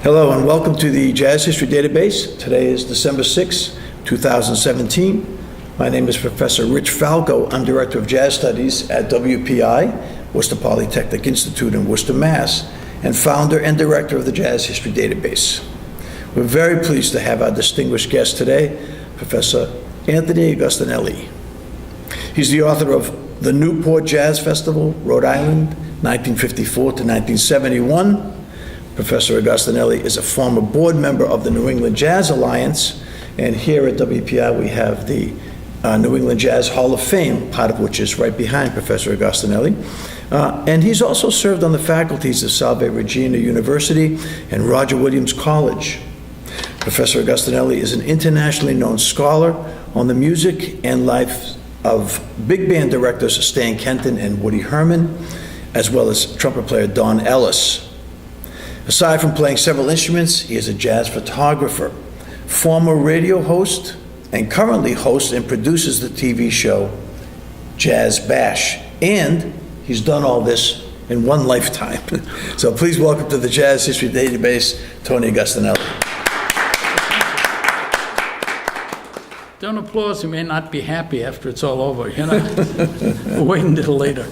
Hello and welcome to the Jazz History Database. Today is December 6, 2017. My name is Professor Rich Falco. I'm Director of Jazz Studies at WPI, Worcester Polytechnic Institute in Worcester, Mass., and founder and director of the Jazz History Database. We're very pleased to have our distinguished guest today, Professor Anthony Agostinelli. He's the author of The Newport Jazz Festival, Rhode Island, 1954 to 1971. Professor Agostinelli is a former board member of the New England Jazz Alliance, and here at WPI we have the New England Jazz Hall of Fame, part of which is right behind Professor Agostinelli. And he's also served on the faculties of Salve Regina University and Roger Williams College. Professor Agostinelli is an internationally known scholar on the music and life of big band directors Stan Kenton and Woody Herman, as well as trumpet player Don Ellis. Aside from playing several instruments, he is a jazz photographer, former radio host, and currently hosts and produces the TV show Jazz Bash. And he's done all this in one lifetime. So please welcome to the Jazz History Database, Tony Agostinelli. Don't applause, you may not be happy after it's all over, you know? Wait until later.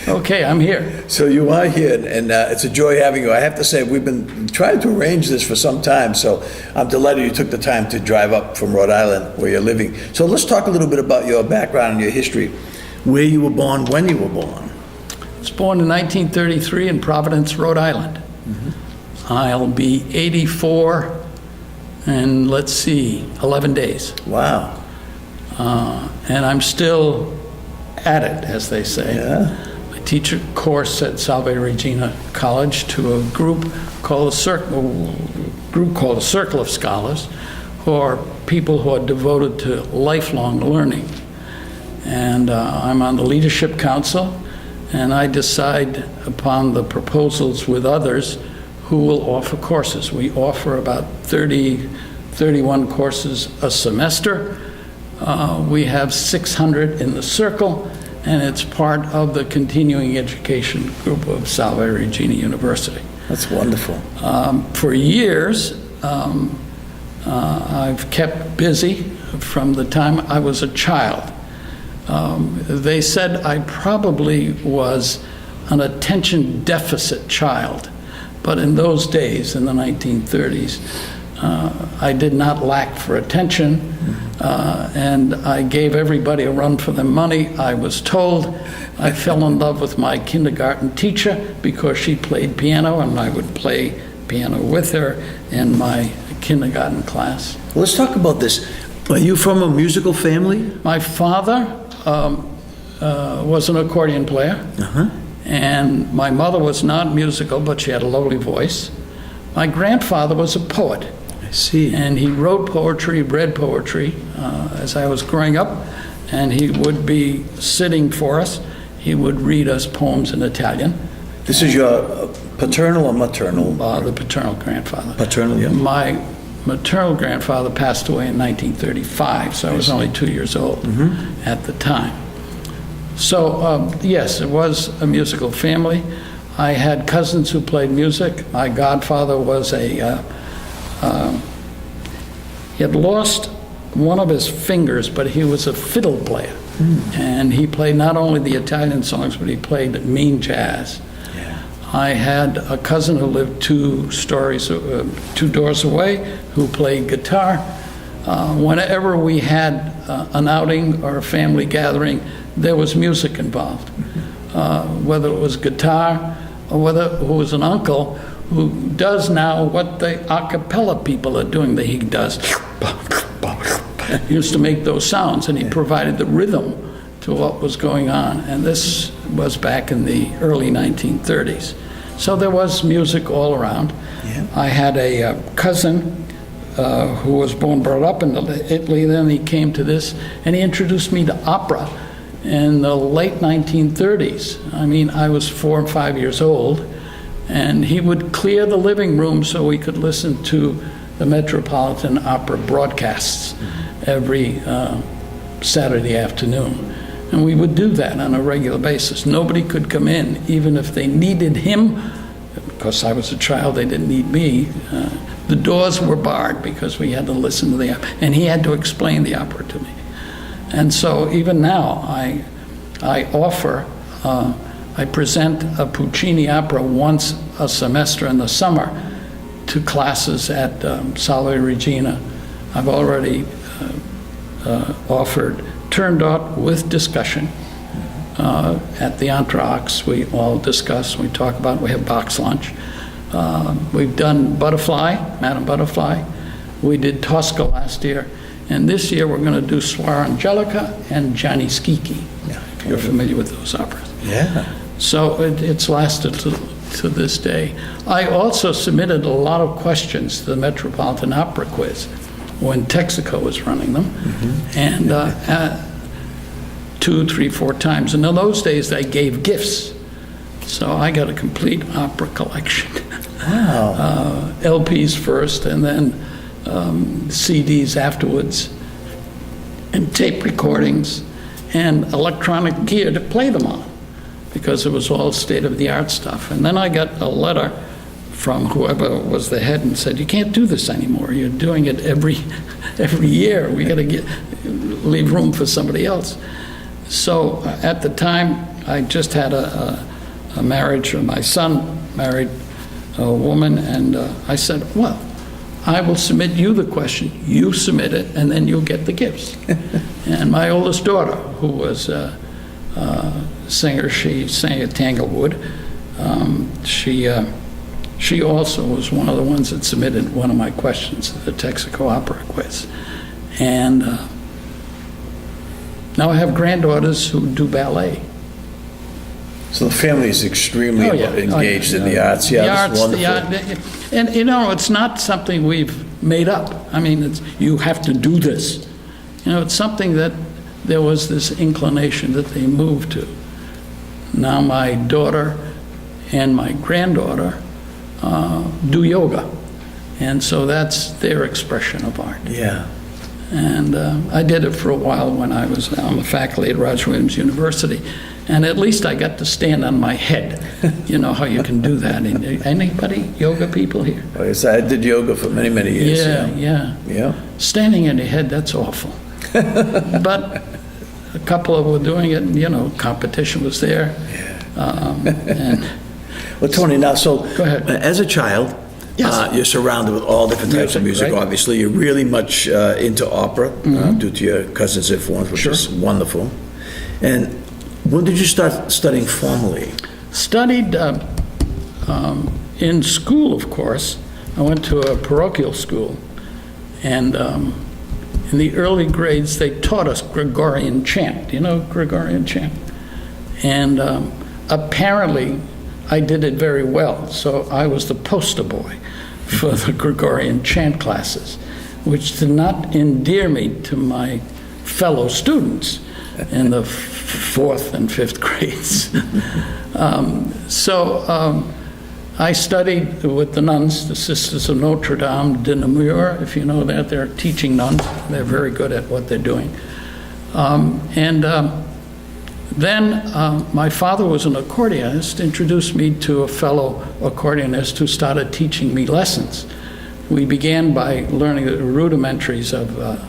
Okay, I'm here. So you are here, and it's a joy having you. I have to say, we've been trying to arrange this for some time, so I'm delighted you took the time to drive up from Rhode Island, where you're living. So let's talk a little bit about your background and your history, where you were born, when you were born. I was born in 1933 in Providence, Rhode Island. Mm-hmm. I'll be 84 in, 11 days. Wow. And I'm still at it, as they say. Yeah. I teach a course at Salve Regina College to a group called a Circle of Scholars, who are people who are devoted to lifelong learning. And I'm on the Leadership Council, and I decide upon the proposals with others who will offer courses. We offer about 31 courses a semester. We have 600 in the circle, and it's part of the continuing education group of Salve Regina University. That's wonderful. For years, I've kept busy from the time I was a child. They said I probably was an attention deficit child, but in those days, in the 1930s, I did not lack for attention, and I gave everybody a run for their money. I was told I fell in love with my kindergarten teacher because she played piano, and I would play piano with her in my kindergarten class. Well, let's talk about this. Are you from a musical family? My father was an accordion player, and my mother was not musical, but she had a lovely voice. My grandfather was a poet. I see. And he wrote poetry, read poetry as I was growing up, and he would be sitting for us. He would read us poems in Italian. This is your paternal or maternal? The paternal grandfather. Paternal, yeah. My maternal grandfather passed away in 1935, so I was only 2 years old at the time. So, yes, it was a musical family. I had cousins who played music. My godfather was he had lost one of his fingers, but he was a fiddle player. And he played not only the Italian songs, but he played mean jazz. Yeah. I had a cousin who lived two doors away who played guitar. Whenever we had an outing or a family gathering, there was music involved. Whether it was guitar or whether it was an uncle who does now what the a cappella people are doing. He does. He used to make those sounds, and he provided the rhythm to what was going on. And this was back in the early 1930s. So there was music all around. Yeah. I had a cousin who was born and brought up in Italy. Then he came to this, and he introduced me to opera in the late 1930s. I mean, I was 4 or 5 years old, and he would clear the living room so we could listen to the Metropolitan Opera broadcasts every Saturday afternoon. And we would do that on a regular basis. Nobody could come in, even if they needed him, course, I was a child, they didn't need me. The doors were barred because we had to listen to the opera, and he had to explain the opera to me. And so even now, I present a Puccini opera once a semester in the summer to classes at Sala Regina. I've already offered Turandot with discussion. At the entr'actes, we all discuss, we talk about it, we have box lunch. We've done Butterfly, Madame Butterfly. We did Tosca last year. And this year, we're going to do Suor Angelica and Gianni Schicchi. Yeah. If you're familiar with those operas. Yeah. So it's lasted to this day. I also submitted a lot of questions to the Metropolitan Opera Quiz when Texaco was running them. And 2, 3, 4 times. And in those days, they gave gifts. So I got a complete opera collection. Wow. LPs first, and then CDs afterwards, and tape recordings, and electronic gear to play them on, because it was all state-of-the-art stuff. And then I got a letter from whoever was the head and said, "You can't do this anymore. You're doing it every year. We got to leave room for somebody else." So at the time, I just had a marriage. My son married a woman, and I said, "Well, I will submit you the question, you submit it, and then you'll get the gifts." And my oldest daughter, who was a singer, she sang at Tanglewood. She also was one of the ones that submitted one of my questions to the Texaco Opera Quiz. And now I have granddaughters who do ballet. So the family is extremely engaged in the arts. Yeah, that's wonderful. And it's not something we've made up. I mean, you have to do this. It's something that there was this inclination that they moved to. Now my daughter and my granddaughter do yoga. And so that's their expression of art. Yeah. And I did it for a while when I'm a faculty at Roger Williams University. And at least I got to stand on my head. You know how you can do that. Anybody yoga people here? Yes, I did yoga for many, many years. Yeah. Standing on your head, that's awful. But a couple of them were doing it, and, competition was there. Yeah. Well, Tony, now, so go ahead. As a child, yes. You're surrounded with all different types of music, right? Obviously. You're really much into opera due to your cousin's influence, which is wonderful. And when did you start studying formally? Studied in school, of course. I went to a parochial school, and in the early grades, they taught us Gregorian chant. Do you know Gregorian chant? And apparently, I did it very well, so I was the poster boy for the Gregorian chant classes, which did not endear me to my fellow students in the 4th and 5th grades. So I studied with the nuns, the Sisters of Notre Dame de Namur, if you know that. They're teaching nuns. They're very good at what they're doing. Then my father was an accordionist, introduced me to a fellow accordionist who started teaching me lessons. We began by learning the rudimentaries of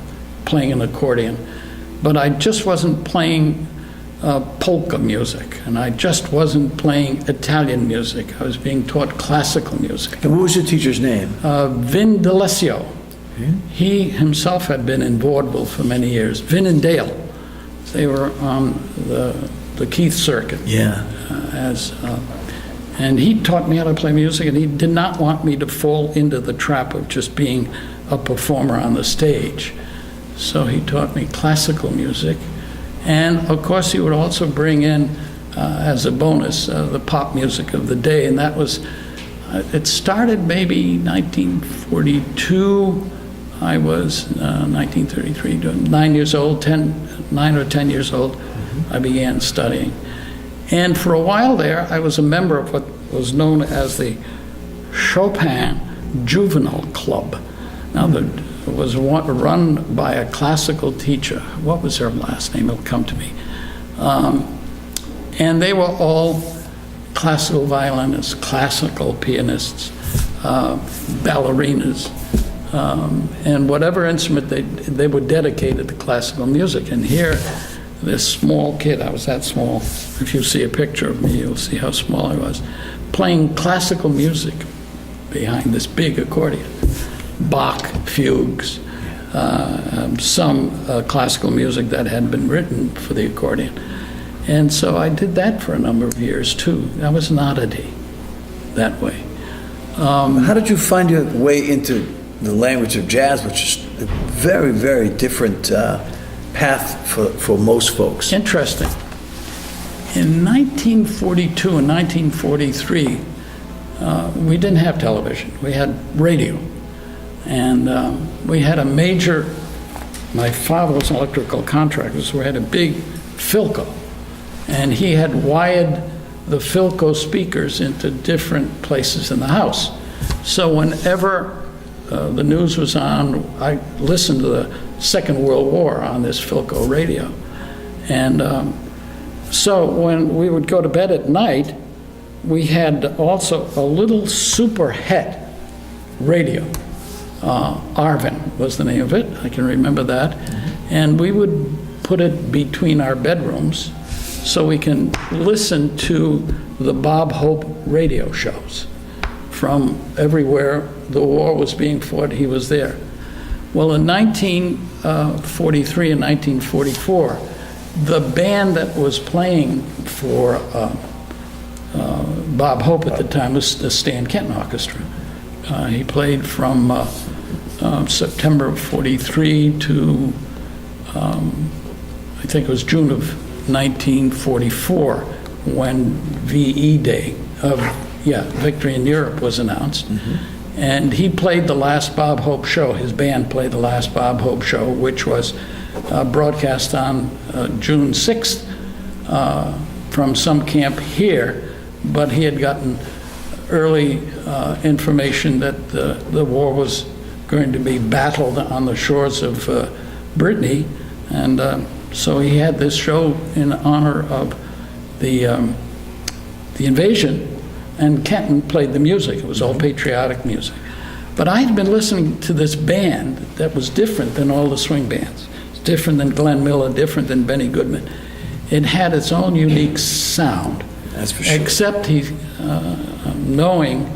playing an accordion, but I just wasn't playing polka music, and I just wasn't playing Italian music. I was being taught classical music. And what was your teacher's name? Vin D'Alessio. He himself had been in vaudeville for many years. Vin and Dale. They were on the Keith circuit. Yeah. And he taught me how to play music, and he did not want me to fall into the trap of just being a performer on the stage. So he taught me classical music. And of course, he would also bring in, as a bonus, the pop music of the day. And that was, it started maybe 1942. I was 1933, 9 years old, 9 or 10 years old, I began studying. And for a while there, I was a member of what was known as the Chopin Juvenile Club. Now, it was run by a classical teacher. What was her last name? It'll come to me. And they were all classical violinists, classical pianists, ballerinas, and whatever instrument they were dedicated to classical music. And here, this small kid, I was that small. If you see a picture of me, you'll see how small I was, playing classical music behind this big accordion. Bach, fugues, some classical music that had been written for the accordion. And so I did that for a number of years, too. I was an oddity that way. How did you find your way into the language of jazz, which is a very, very different path for most folks? Interesting. In 1942 and 1943, we didn't have television. We had radio. And we had a major, my father was an electrical contractor, so we had a big Falco. And he had wired the Falco speakers into different places in the house. So whenever the news was on, I listened to the Second World War on this Falco radio. And so when we would go to bed at night, we had also a little super het radio. Arvin was the name of it, I can remember that. And we would put it between our bedrooms so we can listen to the Bob Hope radio shows. From everywhere the war was being fought, he was there. Well, in 1943 and 1944, the band that was playing for Bob Hope at the time was the Stan Kenton Orchestra. He played from September of 43 to, I think it was June of 1944, when VE Day Victory in Europe was announced. And he played the last Bob Hope show. His band played the last Bob Hope show, which was broadcast on June 6th from some camp here, but he had gotten early information that the war was going to be battled on the shores of Brittany, and so he had this show in honor of the invasion, and Kenton played the music. It was all patriotic music. But I had been listening to this band that was different than all the swing bands. It's different than Glenn Miller, different than Benny Goodman. It had its own unique sound. That's for sure. Except knowing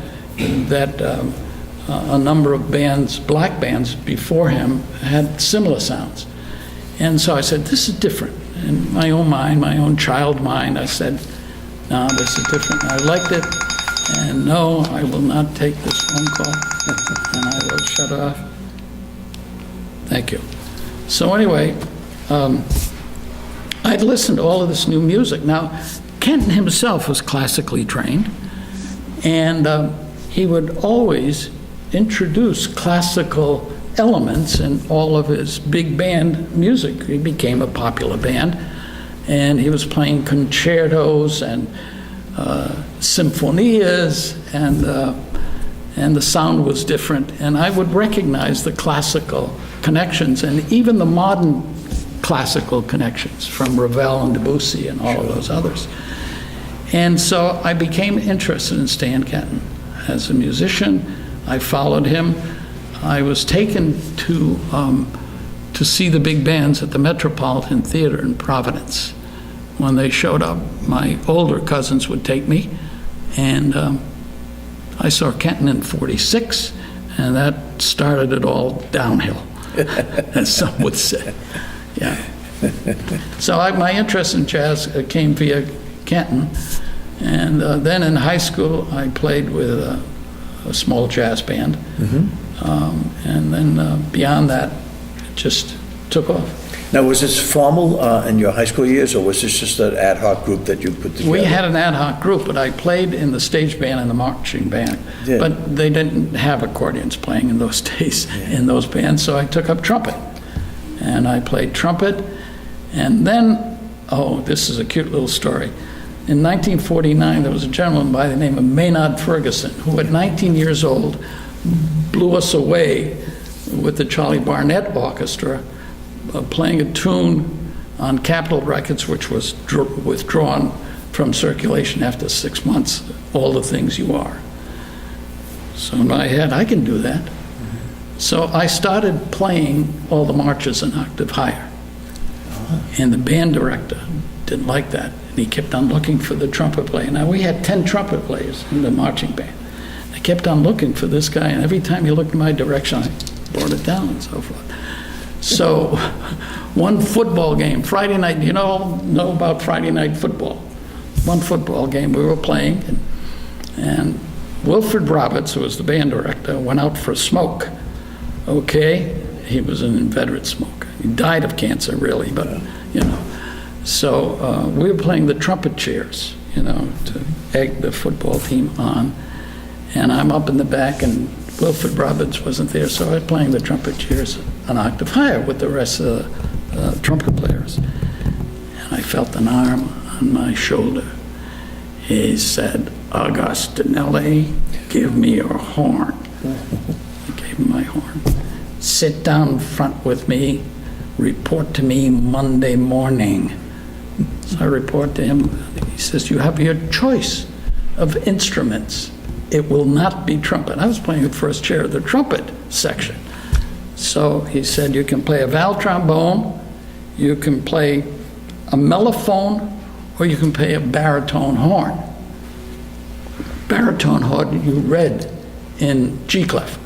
that a number of bands, black bands before him, had similar sounds. And so I said, this is different. In my own mind, my own child mind, I said, no, this is different. I liked it, and no, I will not take this phone call, and I will shut off. Thank you. So anyway, I'd listened to all of this new music. Now, Kenton himself was classically trained, and he would always introduce classical elements in all of his big band music. He became a popular band, and he was playing concertos and symphonias, and the sound was different. And I would recognize the classical connections and even the modern classical connections from Ravel and Debussy and all of those others. And so I became interested in Stan Kenton as a musician. I followed him. I was taken to see the big bands at the Metropolitan Theater in Providence. When they showed up, my older cousins would take me, and I saw Kenton in '46, and that started it all downhill, as some would say. Yeah. So my interest in jazz came via Kenton, and then in high school I played with a small jazz band, and then beyond that, it just took off. Now, was this formal in your high school years, or was this just an ad hoc group that you put together? We had an ad hoc group, but I played in the stage band and the marching band. Yeah. But they didn't have accordions playing in those days in those bands, so I took up trumpet. And I played trumpet, and then, oh, this is a cute little story. In 1949, there was a gentleman by the name of Maynard Ferguson, who at 19 years old blew us away with the Charlie Barnett Orchestra, playing a tune on Capitol Records, which was withdrawn from circulation after 6 months, all the things you are. So in my head, I can do that. So I started playing all the marches an octave higher. And the band director didn't like that. And he kept on looking for the trumpet player. Now, we had 10 trumpet players in the marching band. I kept on looking for this guy, and every time he looked in my direction, I brought it down and so forth. So one football game, Friday night, you know about Friday night football. One football game we were playing, and Wilfred Roberts, who was the band director, went out for a smoke. Okay, he was an inveterate smoker. He died of cancer, really, but, you know. So we were playing the trumpet chairs, you know, to egg the football team on. And I'm up in the back, and Wilfred Roberts wasn't there, so I was playing the trumpet chairs an octave higher with the rest of the trumpet players. And I felt an arm on my shoulder. He said, "Agostinelli, give me your horn." I gave him my horn. "Sit down front with me, report to me Monday morning." So I report to him. He says, "You have your choice of instruments. It will not be trumpet." I was playing the first chair of the trumpet section. So he said, "You can play a valve trombone, you can play a mellophone, or you can play a baritone horn." Baritone horn you read in G clef.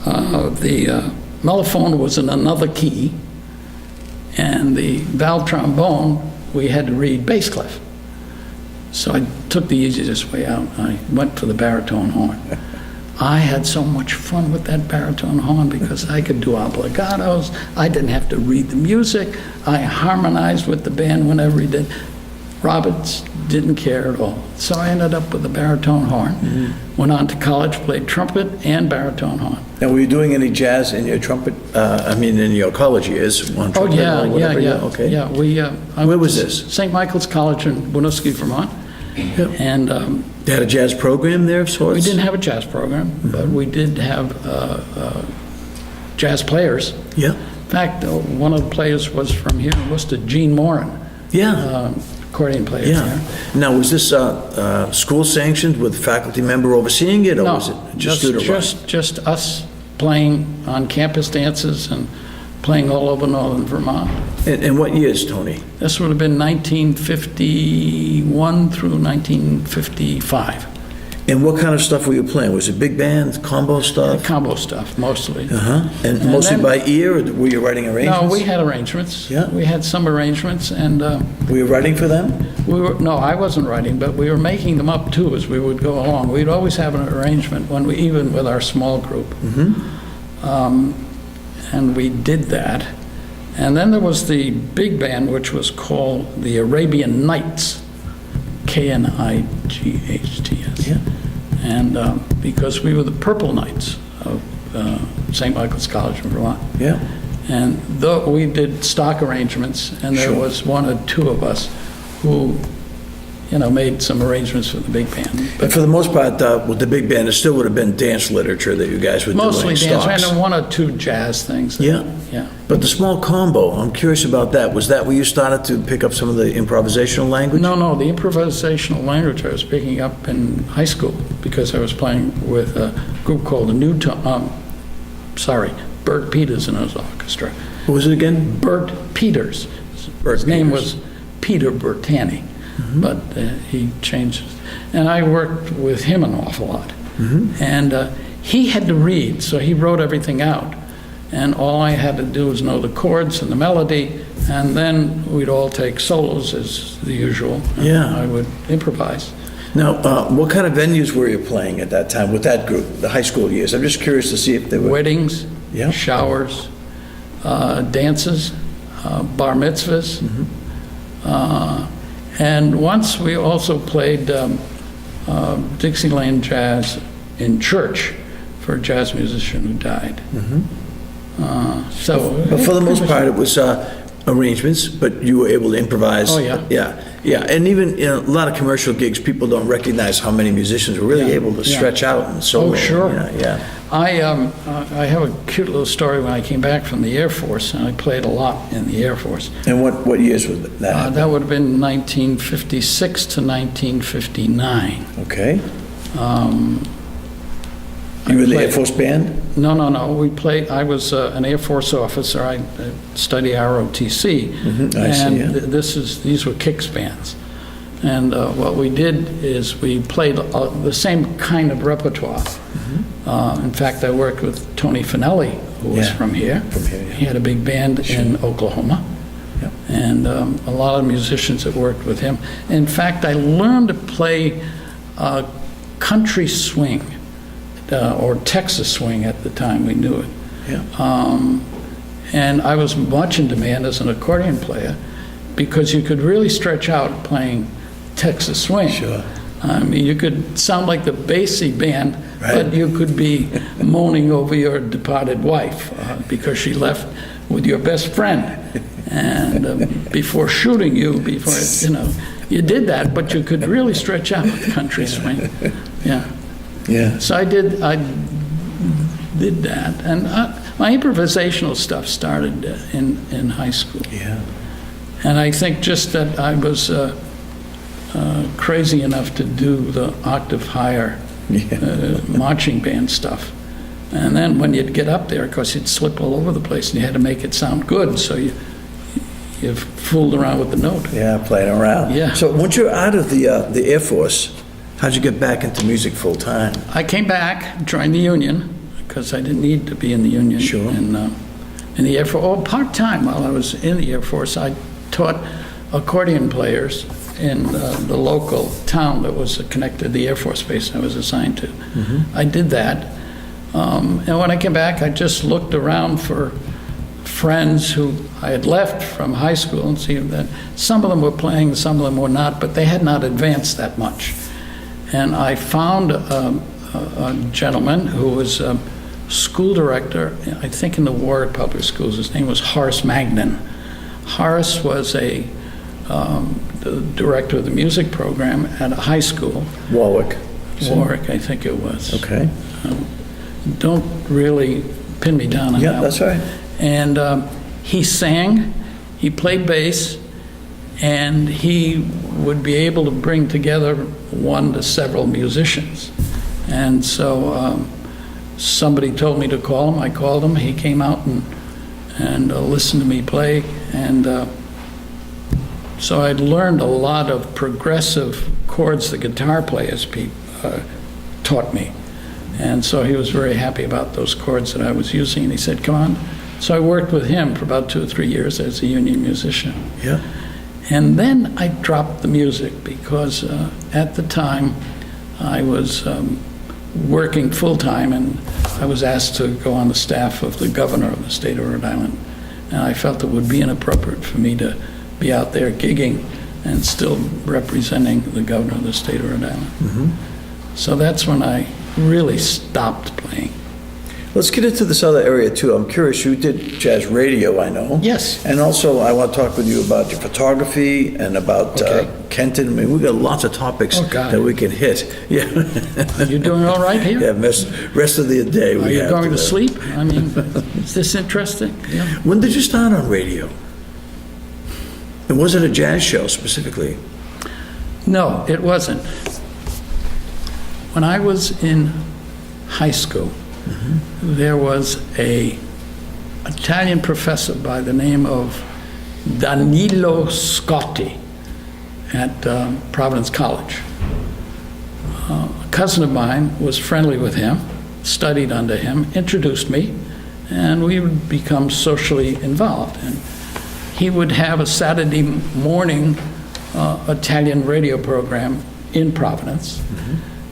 The mellophone was in another key, and the valve trombone we had to read bass clef. So I took the easiest way out. I went for the baritone horn. I had so much fun with that baritone horn because I could do obligatos. I didn't have to read the music. I harmonized with the band whenever he did. Roberts didn't care at all. So I ended up with the baritone horn. Went on to college, played trumpet and baritone horn. Now, were you doing any jazz in your trumpet, in your college years? On Oh, trumpet yeah, or whatever? Okay. Yeah, Where was this? St. Michael's College in Winooski, Vermont. Yeah. And They had a jazz program there of sorts? we didn't have a jazz program, but we did have jazz players. Yeah. In fact, one of the players was from here in Worcester, Gene Morin, Yeah. accordion player Yeah. here. Now, was this school sanctioned with a faculty member overseeing it, or No, was it just student run? just us playing on campus dances and playing all over northern Vermont. And what years, Tony? This would have been 1951 through 1955. And what kind of stuff were you playing? Was it big band, combo stuff? Combo stuff, mostly. And mostly then- by ear, or were you writing arrangements? No, we had arrangements. Yeah. We had some arrangements, and Were you writing for them? no, I wasn't writing, but we were making them up too as we would go along. We'd always have an arrangement even with our small group. And we did that. And then there was the big band, which was called the Arabian Nights, Knights. Yeah. And because we were the Purple Knights of St. Michael's College in Vermont. Yeah. And though we did stock arrangements, and there Sure. was one or two of us who, made some arrangements for the big band. But for the most part, with the big band, it still would have been dance literature that you guys were doing. Mostly dance, stocks. and one or two jazz things. Yeah. Yeah. But the small combo, I'm curious about that. Was that where you started to pick up some of the improvisational language? No, the improvisational language I was picking up in high school because I was playing with a group called the Bert Peters and his orchestra. What was it again? Bert Peters. Bert His name Peters. was Peter Bertani, but he changed. And I worked with him an awful lot. And he had to read, so he wrote everything out. And all I had to do was know the chords and the melody, and then we'd all take solos as the usual. And Yeah. I would improvise. Now, what kind of venues were you playing at that time with that group, the high school years? I'm just curious to see if they were... Weddings, Yeah. showers, dances, bar mitzvahs. And once we also played Dixieland jazz in church for a jazz musician who died. But for the most part, it was arrangements, but you were able to improvise. Oh, yeah. Yeah. Yeah, and even, a lot of commercial gigs, people don't recognize how many musicians were really able to stretch out and solo. Oh, sure. Yeah. I have a cute little story when I came back from the Air Force, and I played a lot in the Air Force. And what years was that? That would have been 1956 to 1959. Okay. You were in the Air Force Band? No. We played, I was an Air Force officer. I studied ROTC. I see, and yeah. These were kicks bands. And what we did is we played the same kind of repertoire. In fact, I worked with Tony Finelli, who was from here. Yeah. He had a big band in Oklahoma. Yep. And a lot of musicians that worked with him. In fact, I learned to play country swing, or Texas swing at the time we knew it. Yeah. And I was much in demand as an accordion player because you could really stretch out playing Texas swing. Sure. I mean, you could sound like the Basie band, Right. but you could be moaning over your departed wife because she left with your best friend. And before shooting you, you did that, but you could really stretch out country swing. Yeah. Yeah. So I did that, and my improvisational stuff started in high school. Yeah. And I think just that I was crazy enough to do the octave higher marching band stuff. And then when you'd get up there, of course, you'd slip all over the place, and you had to make it sound good, so you fooled around with the note. Yeah, playing around. Yeah. So once you're out of the Air Force, how'd you get back into music full time? I came back, joined the union, because I didn't need to be in the union. Sure. In the Air Force, part-time while I was in the Air Force, I taught accordion players in the local town that was connected to the Air Force base I was assigned to. I did that. And when I came back, I just looked around for friends who I had left from high school and see that some of them were playing, some of them were not, but they had not advanced that much. And I found a gentleman who was a school director, I think in the Warwick Public Schools. His name was Horace Magnan. Horace was the director of the music program at a high school. Warwick. Warwick, I think it was. Okay. Don't really pin me down on that. Yeah, that's right. And he sang, he played bass, and he would be able to bring together one to several musicians. And so somebody told me to call him. I called him. He came out and listened to me play. And so I'd learned a lot of progressive chords the guitar players taught me. And so he was very happy about those chords that I was using. And he said, come on. So I worked with him for about 2 or 3 years as a union musician. Yeah. And then I dropped the music because at the time I was working full-time, and I was asked to go on the staff of the governor of the state of Rhode Island. And I felt it would be inappropriate for me to be out there gigging and still representing the governor of the state of Rhode Island. So that's when I really stopped playing. Let's get into this other area too. I'm curious, you did jazz radio, I know. Yes. And also I want to talk with you about your photography and about Kenton. I mean, we've got lots of topics that we can hit. Yeah. Are you doing all right here? Yeah, rest of the day. Are you going to sleep? I mean, is this interesting? Yeah. When did you start on radio? And was it a jazz show specifically? No, it wasn't. When I was in high school, there was an Italian professor by the name of Danilo Scotti at Providence College. A cousin of mine was friendly with him, studied under him, introduced me, and we would become socially involved. And he would have a Saturday morning Italian radio program in Providence.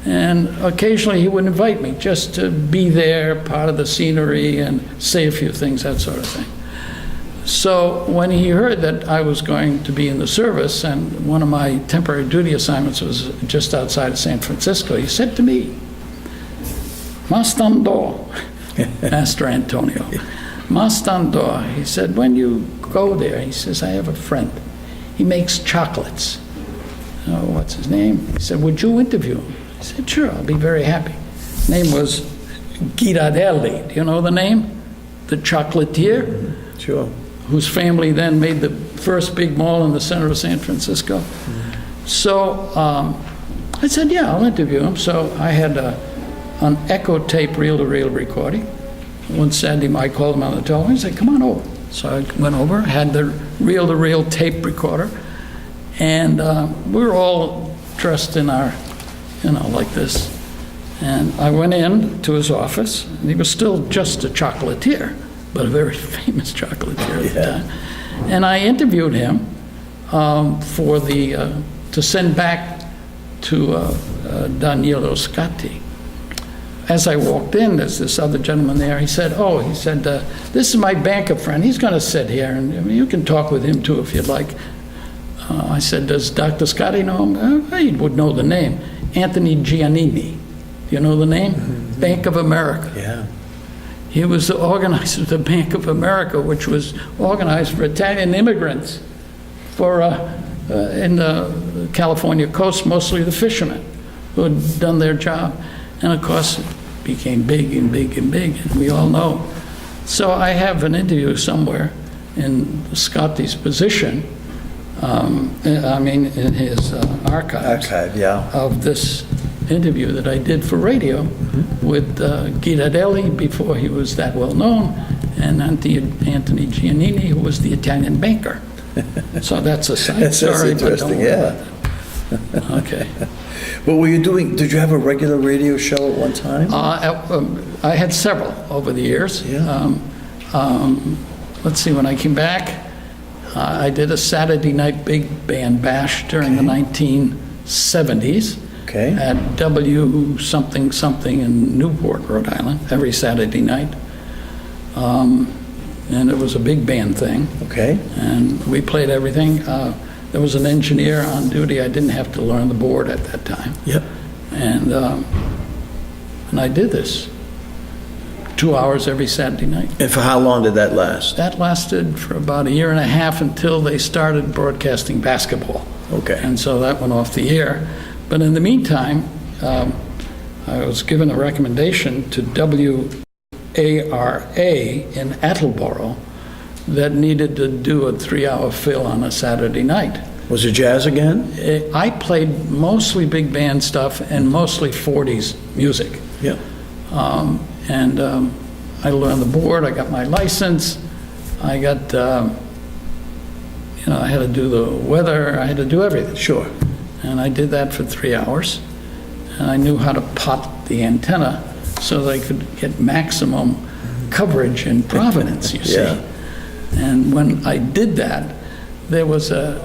And occasionally he would invite me just to be there, part of the scenery, and say a few things, that sort of thing. So when he heard that I was going to be in the service, and one of my temporary duty assignments was just outside of San Francisco, he said to me, "Mastandor," Master Antonio, "Mastandor," he said, "when you go there," he says, "I have a friend. He makes chocolates. oh, what's his name? He said, would you interview him? I said, sure, I'll be very happy. His name was Ghirardelli. Do you know the name? The chocolatier, Sure. whose family then made the first big mall in the center of San Francisco. So I said, yeah, I'll interview him. So I had an echo tape reel-to-reel recording. One Saturday, I called him on the telephone. He said, come on over. So I went over, had the reel-to-reel tape recorder, and we were all dressed in our, like this. And I went in to his office, and he was still just a chocolatier, but a very famous chocolatier at the time. And I interviewed him to send back to Daniele Scotti. As I walked in, there's this other gentleman there. He said, this is my banker friend. He's going to sit here, and you can talk with him too if you'd like. I said, does Dr. Scotti know him? He would know the name. Anthony Giannini. Do you know the name? Mm-hmm. Bank of America. Yeah. He was the organizer of the Bank of America, which was organized for Italian immigrants in the California coast, mostly the fishermen who had done their job. And of course, it became big and big and big, and we all know. So I have an interview somewhere in Scotty's position, in his archives. Archive, yeah. Of this interview that I did for radio with Ghirardelli before he was that well known, and Anthony Giannini, who was the Italian banker. So that's a side story. That's interesting, yeah. Okay. What were you doing? Did you have a regular radio show at one time? I had several over the years. Yeah. Let's see, when I came back, I did a Saturday night big band bash during the 1970s. Okay. At W something something in Newport, Rhode Island, every Saturday night. And it was a big band thing. Okay. And we played everything. There was an engineer on duty. I didn't have to learn the board at that time. Yep. And I did this 2 hours every Saturday night. And for how long did that last? That lasted for about a year and a half until they started broadcasting basketball. Okay. And so that went off the air. But in the meantime, I was given a recommendation to WARA in Attleboro that needed to do a 3-hour fill on a Saturday night. Was it jazz again? I played mostly big band stuff and mostly 40s music. Yeah. I learned the board, I got my license, I got, I had to do the weather, I had to do everything. Sure. And I did that for 3 hours. And I knew how to pot the antenna so that I could get maximum coverage in Providence, you see. Yeah. And when I did that, there was a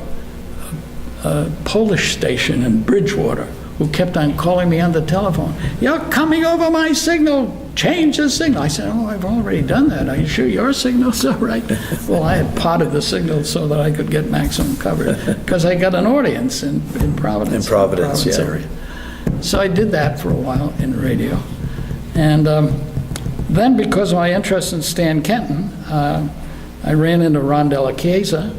Polish station in Bridgewater who kept on calling me on the telephone. You're coming over my signal. Change the signal. I said, oh, I've already done that. Are you sure your signal's all right? Well, I had potted the signal so that I could get maximum coverage because I got an audience in Providence. In Providence, yeah. Area. So I did that for a while in radio. And then because of my interest in Stan Kenton, I ran into Ron Della Chiesa,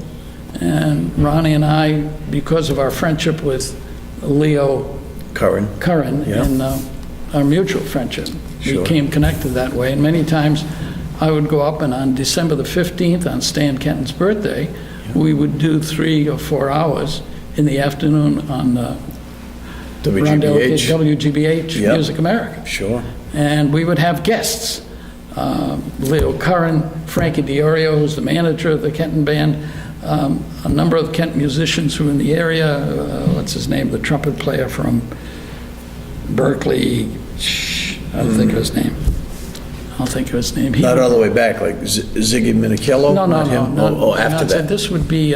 and Ronnie and I, because of our friendship with Leo Curran. Yeah. and our mutual friendship, Sure. became connected that way. And many times I would go up, and on December the 15th, on Stan Kenton's birthday, we would do 3 or 4 hours in the afternoon on Ron Della Chiesa, WGBH, Yep. Music America. Sure. And we would have guests. Leo Curran, Frankie DiOrio, who's the manager of the Kenton Band, a number of Kent musicians who were in the area, what's his name, the trumpet player from Berkeley, I don't think of his name. He Not all the way back, like Ziggy Minichello? No, Not him? After that. This would be,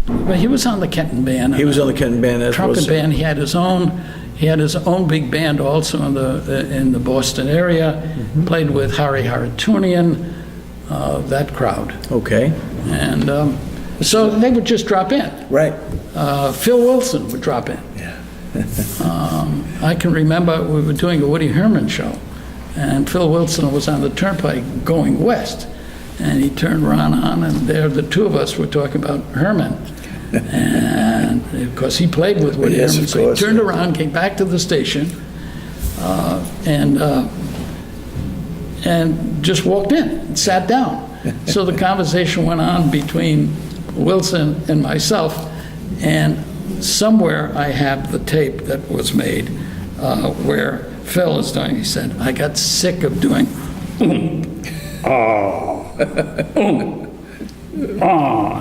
but he was on the Kenton Band. He was on the Kenton Band as Trumpet was. band. He had his own big band also in the Boston area. Played with Harry Haratunian, that crowd. Okay. And so they would just drop in. Right. Phil Wilson would drop in. Yeah. I can remember we were doing a Woody Herman show, and Phil Wilson was on the turnpike going west, and he turned Ron on, and there the two of us were talking about Herman. And of course, he played with Woody Yes, Herman, of so he course, turned yeah. around, came back to the station, and just walked in and sat down. So the conversation went on between Wilson and myself, and somewhere I have the tape that was made where Phil is doing, he said, I got sick of doing,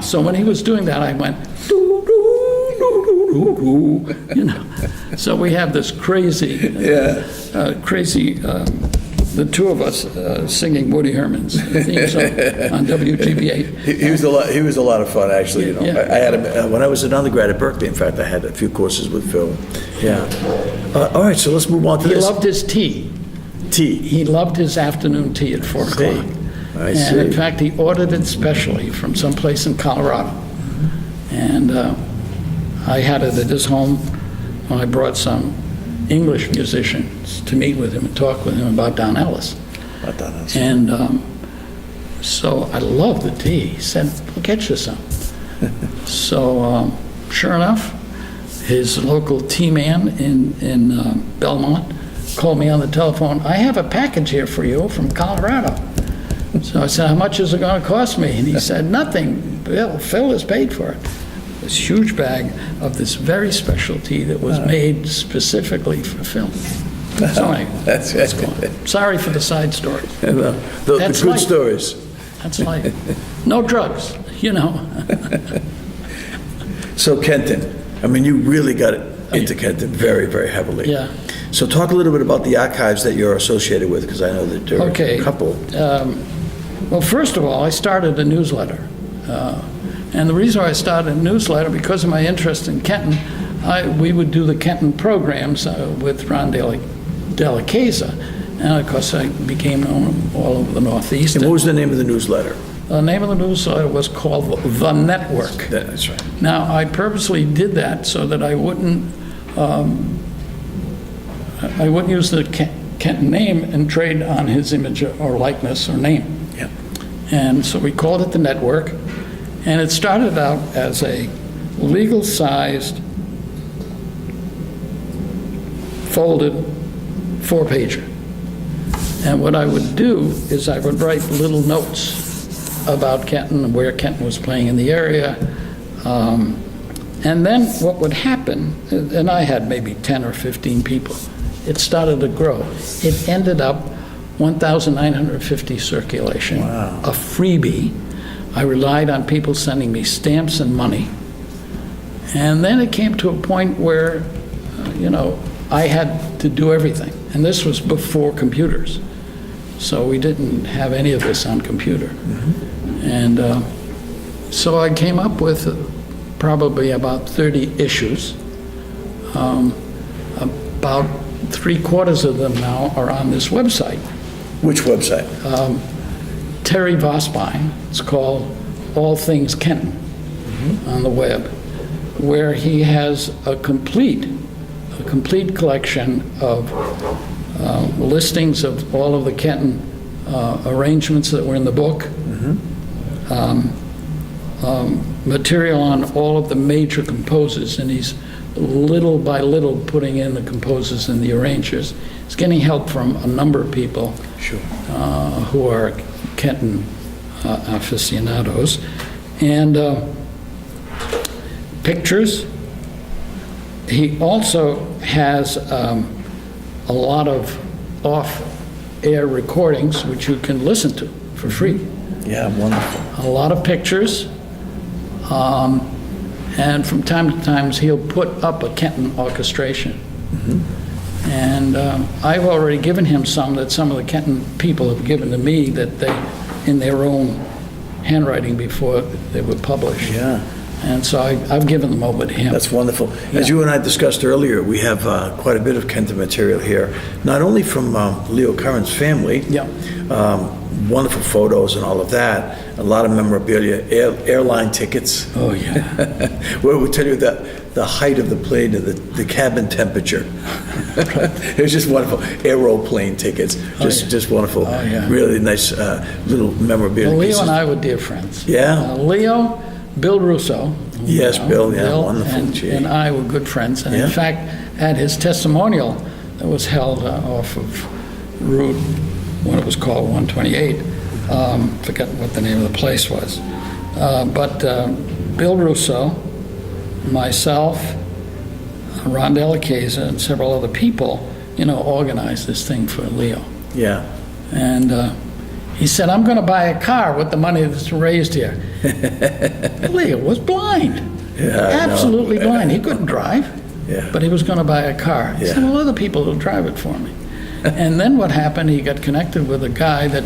So when he was doing that, I went, doo, doo, doo, doo, doo, doo, you know. So we have this crazy, the two of us singing Woody Herman's theme song on WGBA. He was a lot of fun, actually. You know, Yeah. I had him when I was an undergrad at Berkeley. In fact, I had a few courses with Phil. Yeah. All right, so let's move on to He this. loved his tea. Tea. He loved his afternoon tea at 4 o'clock. I And see. in fact, he ordered it specially from someplace in Colorado. And I had it at his home. I brought some English musicians to meet with him and talk with him about Don Ellis. Not done this. And so I love the tea. He said, "We'll get you some." So sure enough, his local tea man in Belmont called me on the telephone. I have a package here for you from Colorado. So I said, how much is it going to cost me? And he said, nothing. Phil has paid for it. This huge bag of this very special tea that was made specifically for Phil. So anyway, That's cool. Sorry for the side story. The That's good life. stories. That's life. No drugs, you know. So Kenton, I mean, you really got into Kenton very, very heavily. Yeah. So talk a little bit about the archives that you're associated with, because I know that there are Okay. a couple. Well, first of all, I started a newsletter. And the reason why I started a newsletter, because of my interest in Kenton, we would do the Kenton programs with Ron Della Casa. And of course, I became known all over the Northeast. And what was the name of the newsletter? The name of the newsletter was called The Network. That's right. Now, I purposely did that so that I wouldn't use the Kenton name and trade on his image or likeness or name. Yeah. And so we called it The Network, and it started out as a legal-sized, folded 4-pager. And what I would do is I would write little notes about Kenton and where Kenton was playing in the area. And then what would happen, and I had maybe 10 or 15 people, it started to grow. It ended up 1,950 circulation, Wow. a freebie. I relied on people sending me stamps and money. And then it came to a point where, I had to do everything. And this was before computers. So we didn't have any of this on computer. Mm-hmm. And so I came up with probably about 30 issues. About 3/4 of them now are on this website. Which website? Terry Vosbein, it's called All Things Kenton on the web, where he has a complete collection of listings of all of the Kenton arrangements that were in the book, material on all of the major composers, and he's little by little putting in the composers and the arrangers. He's getting help from a number of people Sure. who are Kenton aficionados. And pictures. He also has a lot of off-air recordings, which you can listen to for free. Yeah, wonderful. A lot of pictures. And from time to time, he'll put up a Kenton orchestration. And I've already given him some that some of the Kenton people have given to me that they, in their own handwriting before they were published. Yeah. And so I've given them over to him. That's wonderful. As you and I discussed earlier, we have quite a bit of Kenton material here, not only from Leo Curran's family, Yeah. Wonderful photos and all of that, a lot of memorabilia, airline tickets. Oh, yeah. Where we tell you the height of the plane and the cabin temperature. It was just wonderful. Aeroplane tickets, just wonderful. Oh, yeah. Really nice little memorabilia Well, Leo pieces. and I were dear friends. Yeah. Leo, Bill Russo, Yes, Bill, yeah, wonderful, and, gee. and I were good friends. And Yeah. in fact, at his testimonial that was held off of Route, when it was called 128, forget what the name of the place was. But Bill Russo, myself, Ron Delicasa, and several other people, organized this thing for Leo. Yeah. And he said, I'm going to buy a car with the money that's raised here. Leo was blind. Yeah, absolutely blind. He couldn't drive, Yeah. but he was going to buy a car. He said, Yeah. well, other people will drive it for me. And then what happened, he got connected with a guy that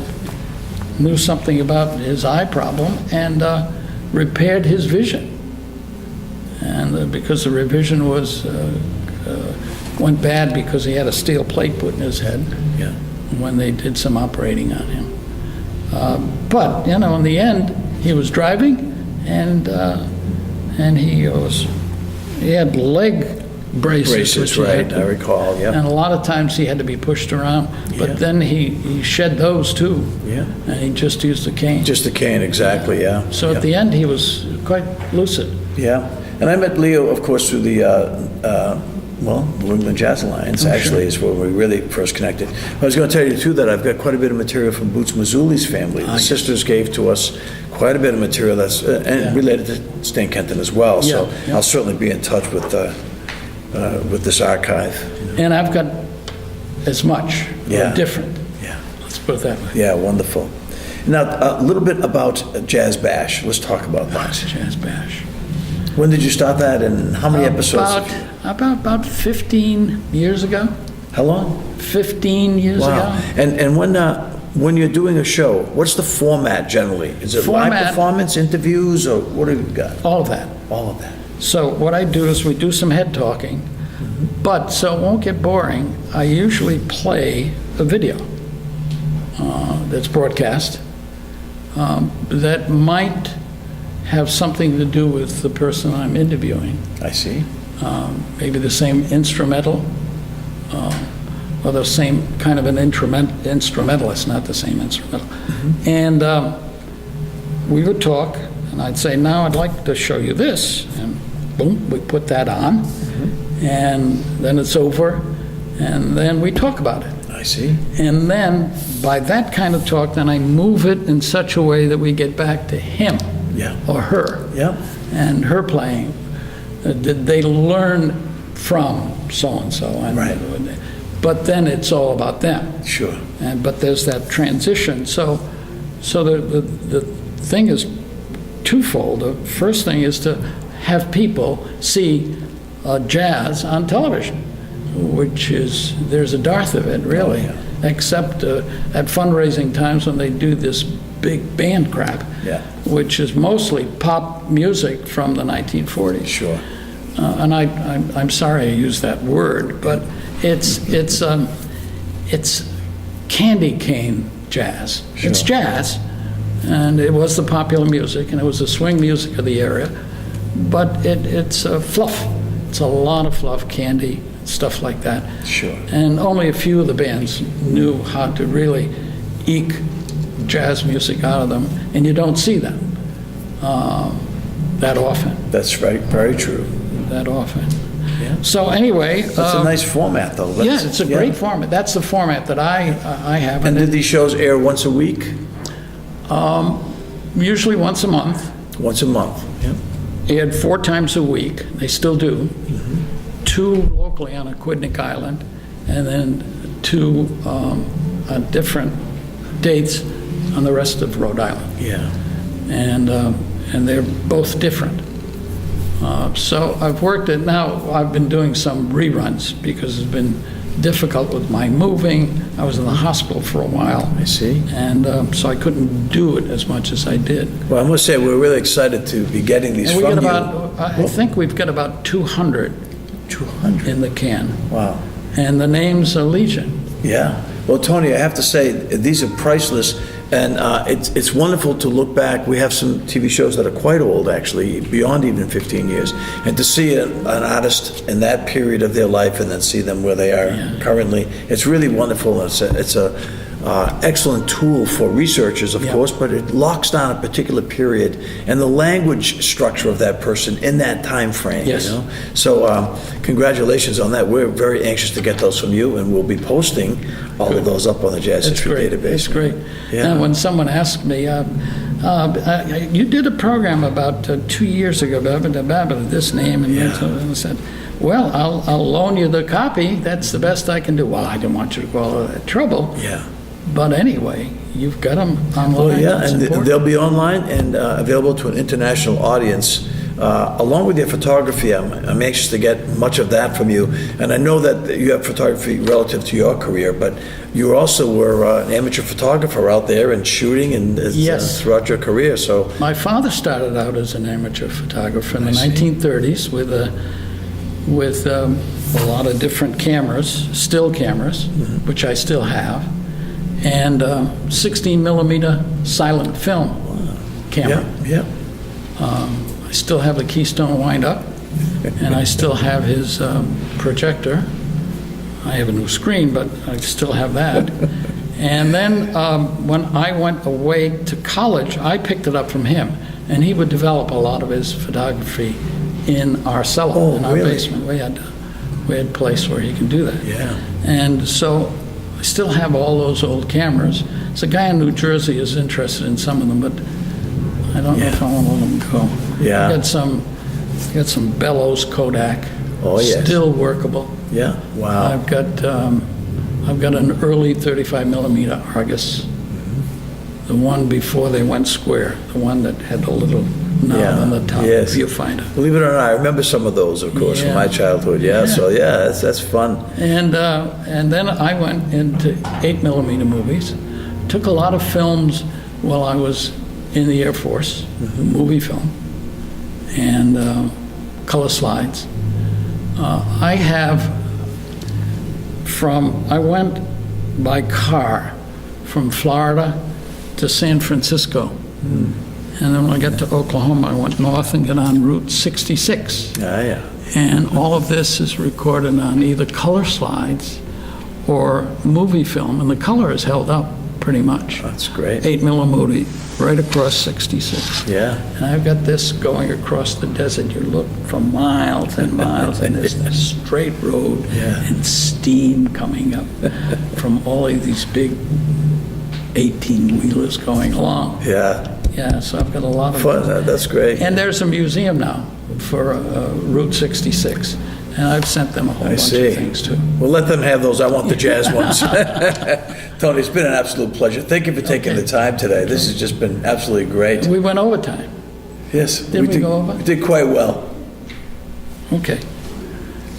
knew something about his eye problem and repaired his vision. And because the revision went bad because he had a steel plate put in his head Yeah. when they did some operating on him. But, in the end, he was driving, and he had leg braces. which he had Right, to- I recall, And yeah. a lot of times he had to be pushed around, but Yeah. then he shed those too. Yeah. And he just used a cane. Just a cane, exactly, yeah. So Yeah. at the end, he was quite lucid. Yeah, and I met Leo, of course, through the, New England Jazz Alliance, actually, is where we really first connected. I was going to tell you, too, that I've got quite a bit of material from Boots Mazzuli's family. The sisters gave to us quite a bit of material that's and related to Stan Kenton as well, so Yeah, yeah. I'll certainly be in touch with this archive. And I've got as much, Yeah. or different. Yeah. Let's put it that way. Yeah, wonderful. Now, a little bit about Jazz Bash. Let's talk about that. Jazz Bash. When did you start that, and how many episodes? About 15 years ago. How long? 15 years Wow. ago. And when you're doing a show, what's the format generally? Is it live Format- performance, interviews, or what have you got? All of that. All of that. So what I do is we do some head talking, but so it won't get boring, I usually play a video that's broadcast that might have something to do with the person I'm interviewing. I see. Maybe the same instrumental, or the same kind of an instrumentalist, not the same instrumental. And we would talk, and I'd say, now I'd like to show you this. And boom, we put that on, and then it's over, and then we talk about it. I see. And then, by that kind of talk, then I move it in such a way that we get back to him Yeah. or her Yeah. and her playing. Did they learn from so-and-so? Right. But then it's all about them. Sure. But there's that transition. So the thing is twofold. The first thing is to have people see jazz on television, which is, there's a dearth of it, really, except at fundraising times when they do this big band crap, which is mostly pop music from the 1940s. Sure. And I'm sorry I use that word, but it's candy cane jazz. Sure. It's jazz, and it was the popular music, and it was the swing music of the area, but it's fluff. It's a lot of fluff, candy, stuff like that. Sure. And only a few of the bands knew how to really eke jazz music out of them, and you don't see them that often. That's right. Very true. That often. Yeah. So anyway, That's a nice format, though. yeah, it's a great format. That's the format that I have. And did these shows air once a week? Usually once a month. Once a month. Yeah. Aired 4 times a week. They still do. 2 locally on Aquidneck Island, and then 2 on different dates on the rest of Rhode Island. Yeah. And they're both different. So I've worked it. Now I've been doing some reruns because it's been difficult with my moving. I was in the hospital for a while. I see. And so I couldn't do it as much as I did. Well, I must say, we're really excited to be getting these And we from got you. about, I think we've got about 200 200. in the can. Wow. And the names are legion. Yeah. Well, Tony, I have to say, these are priceless, and it's wonderful to look back. We have some TV shows that are quite old, actually, beyond even 15 years, and to see an artist in that period of their life and then see them where they are currently, it's really wonderful. It's a excellent tool for researchers, of Yeah. course, but it locks down a particular period and the language structure of that person in that time frame. Yes. You know? So congratulations on that. We're very anxious to get those from you, and we'll be posting all of those up on the Jazz It's History great. database. It's great. Yeah. And when someone asked me, you did a program about 2 years ago about this name, and Yeah. I said, well, I'll loan you the copy. That's the best I can do. Well, I didn't want you to go all that trouble. Yeah. But anyway, you've got them online. Oh, yeah, That's and important. they'll be online and available to an international audience. Along with your photography, I'm anxious to get much of that from you. And I know that you have photography relative to your career, but you also were an amateur photographer out there and shooting and Yes. throughout your career. So My father started out as an amateur photographer in the I see. 1930s with a lot of different cameras, still cameras, Mm-hmm. which I still have, and 16 millimeter silent film camera. yeah. I still have the Keystone wind-up, and I still have his projector. I have a new screen, but I still have that. And then when I went away to college, I picked it up from him, and he would develop a lot of his photography in our cellar, Oh, in our really? basement. We had a place where he can do that. Yeah. And so I still have all those old cameras. So a guy in New Jersey is interested in some of them, but I don't know if I want to let them go. Yeah. I got some Bellows Kodak. Oh, yes. Still workable. Yeah, wow. I've got an early 35 millimeter Argus, the one before they went square, the one that had the little knob Yeah, on the top, yes. viewfinder. Believe it or not, I remember some of those, of course, from Yeah. my childhood. Yeah, so yeah, that's fun. And then I went into 8 millimeter movies. Took a lot of films while I was in the Air Force, movie film, and color slides. I went by car from Florida to San Francisco. And then when I got to Oklahoma, I went north and got on Route 66. Yeah. And all of this is recorded on either color slides or movie film, and the color is held up pretty much. That's great. 8 millimeter, right across 66. Yeah. And I've got this going across the desert. You look for miles and miles, and there's a straight road Yeah. and steam coming up from all of these big 18-wheelers going along. Yeah. Yeah, so I've got a lot of Fun. That's great. And there's a museum now for Route 66, and I've sent them a whole I bunch see. of things too. Well, let them have those. I want the jazz ones. Tony, it's been an absolute pleasure. Thank you for taking the time today. This has just been absolutely great. We went overtime. Yes. Did we go over? We did quite well. Okay,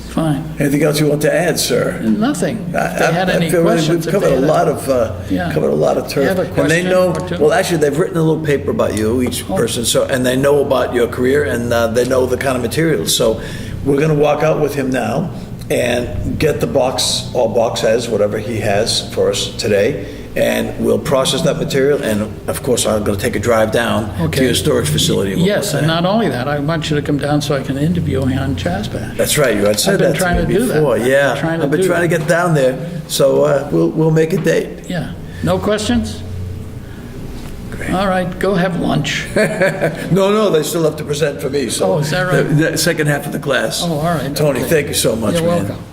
fine. Anything else you want to add, sir? Nothing. If they had any feel questions, we've if covered they a had lot of Yeah. covered a lot of turf. You have a And they question know. or two? Well, actually, they've written a little paper about you, each person. So, and they know about your career, and they know the kind of materials. So, we're going to walk out with him now and get the box. All box has whatever he has for us today, and we'll process that material. And of course, I'm going to take a drive down to Okay. your storage facility. and we'll Yes, put and that. not only that, I want you to come down so I can interview you on Jazz Bash. That's right. You had said I've been that trying to me to do that. before. I've been Yeah, trying to I've been do trying to that. get down there. So we'll make a date. Yeah. No questions? Great. All right, go have lunch. No, they still have to present for me, so. Oh, is that right? The second half of the class. Oh, all right. Tony, Okay. thank you so much, You're man. welcome.